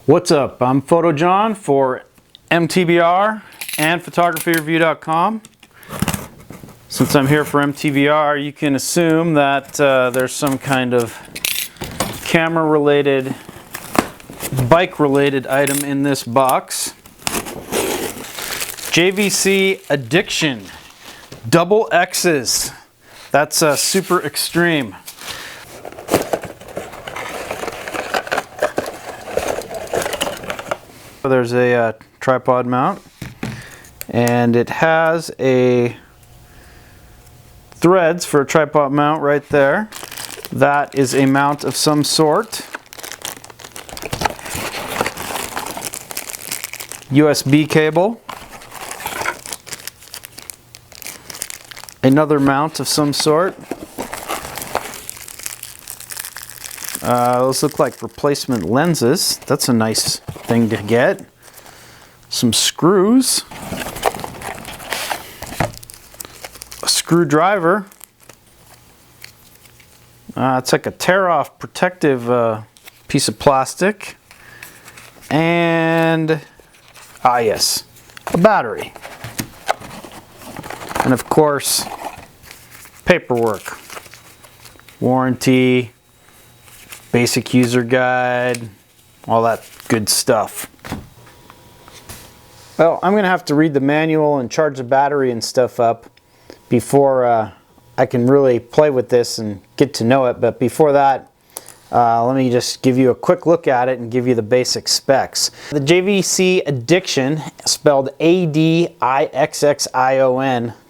What's up? I'm Photo John for MTBR and photography-review.com. Since I'm here for MTBR, you can assume that there's some kind of camera-related, bike-related item in this box. JVC Adixxion double X's. That's super extreme. There's a tripod mount, and it has a threads for a tripod mount right there. That is a mount of some sort. USB cable. Another mount of some sort. Those look like replacement lenses. That's a nice thing to get. Some screws. A screwdriver. It's like a tear-off protective piece of plastic. And, yes, a battery. And of course, paperwork. Warranty. Basic user guide, all that good stuff. Well, I'm going to have to read the manual and charge the battery and stuff up before I can really play with this and get to know it. But before that, let me just give you a quick look at it and give you the basic specs. The JVC Adixxion, spelled Adixxion,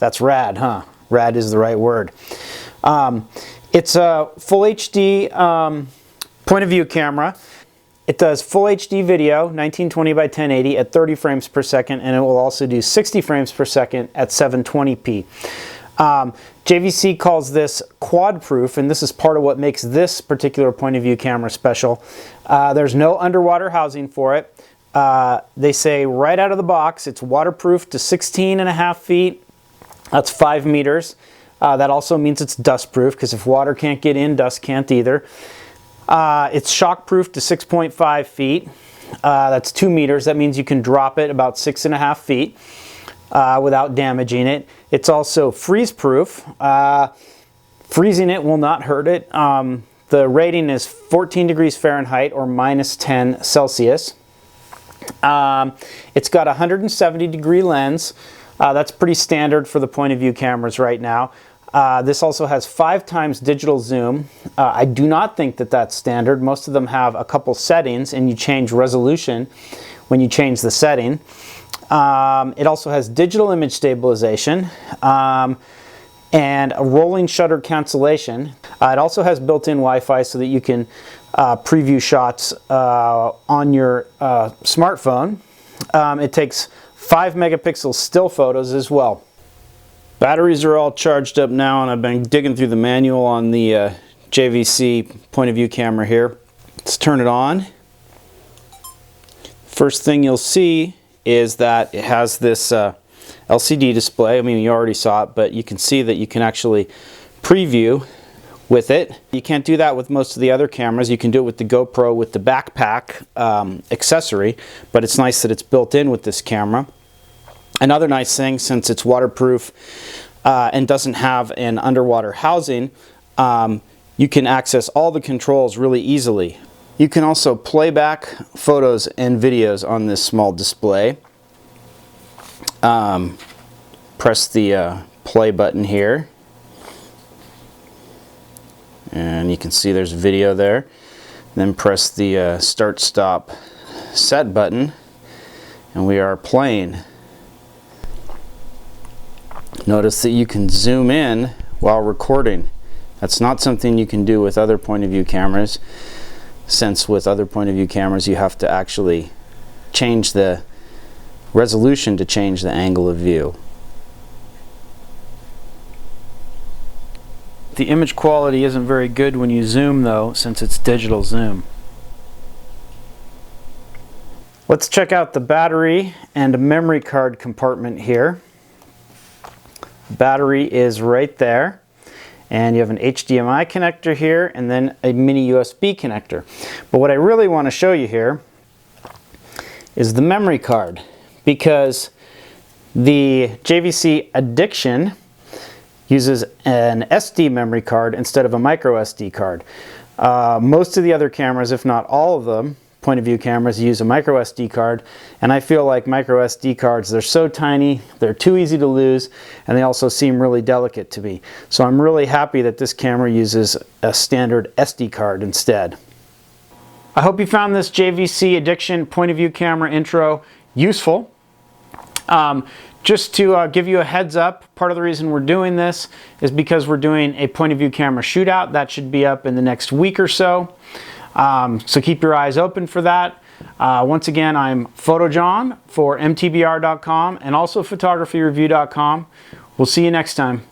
that's rad, huh? Rad is the right word. It's a full HD point of view camera. It does full HD video, 1920 by 1080 at 30 frames per second, and it will also do 60 frames per second at 720p. JVC calls this quad-proof, and this is part of what makes this particular point of view camera special. There's no underwater housing for it. They say right out of the box it's waterproof to 16.5 feet. That's 5 meters. That also means it's dustproof, because if water can't get in, dust can't either. It's shockproof to 6.5 feet. That's 2 meters. That means you can drop it about 6.5 feet without damaging it. It's also freeze-proof. Freezing it will not hurt it. The rating is 14 degrees Fahrenheit or minus 10 Celsius. It's got a 170-degree lens. That's pretty standard for the point of view cameras right now. This also has 5 times digital zoom. I do not think that that's standard. Most of them have a couple settings, and you change resolution when you change the setting. It also has digital image stabilization and a rolling shutter cancellation. It also has built-in Wi-Fi so that you can preview shots on your smartphone. It takes 5 megapixel still photos as well. Batteries are all charged up now, and I've been digging through the manual on the JVC point of view camera here. Let's turn it on. First thing you'll see is that it has this LCD display. I mean, you already saw it, but you can see that you can actually preview with it. You can't do that with most of the other cameras. You can do it with the GoPro with the backpack accessory, but it's nice that it's built in with this camera. Another nice thing, since it's waterproof and doesn't have an underwater housing, you can access all the controls really easily. You can also play back photos and videos on this small display. Press the play button here, and you can see there's video there. Then press the start stop set button, and we are playing. Notice that you can zoom in while recording. That's not something you can do with other point of view cameras, since with other point of view cameras you have to actually change the resolution to change the angle of view. The image quality isn't very good when you zoom though, since it's digital zoom. Let's check out the battery and memory card compartment here. Battery is right there, and you have an HDMI connector here and then a mini USB connector. But what I really want to show you here is the memory card, because the JVC Adixxion uses an SD memory card instead of a micro SD card. Most of the other cameras, if not all of them, point of view cameras use a micro SD card, and I feel like micro SD cards, they're so tiny, they're too easy to lose, and they also seem really delicate to me. So I'm really happy that this camera uses a standard SD card instead. I hope you found this JVC Adixxion point of view camera intro useful. Just to give you a heads up, part of the reason we're doing this is because we're doing a point of view camera shootout. That should be up in the next week or so. So keep your eyes open for that. Once again, I'm PhotoJohn for mtbr.com and also photographyreview.com. We'll see you next time.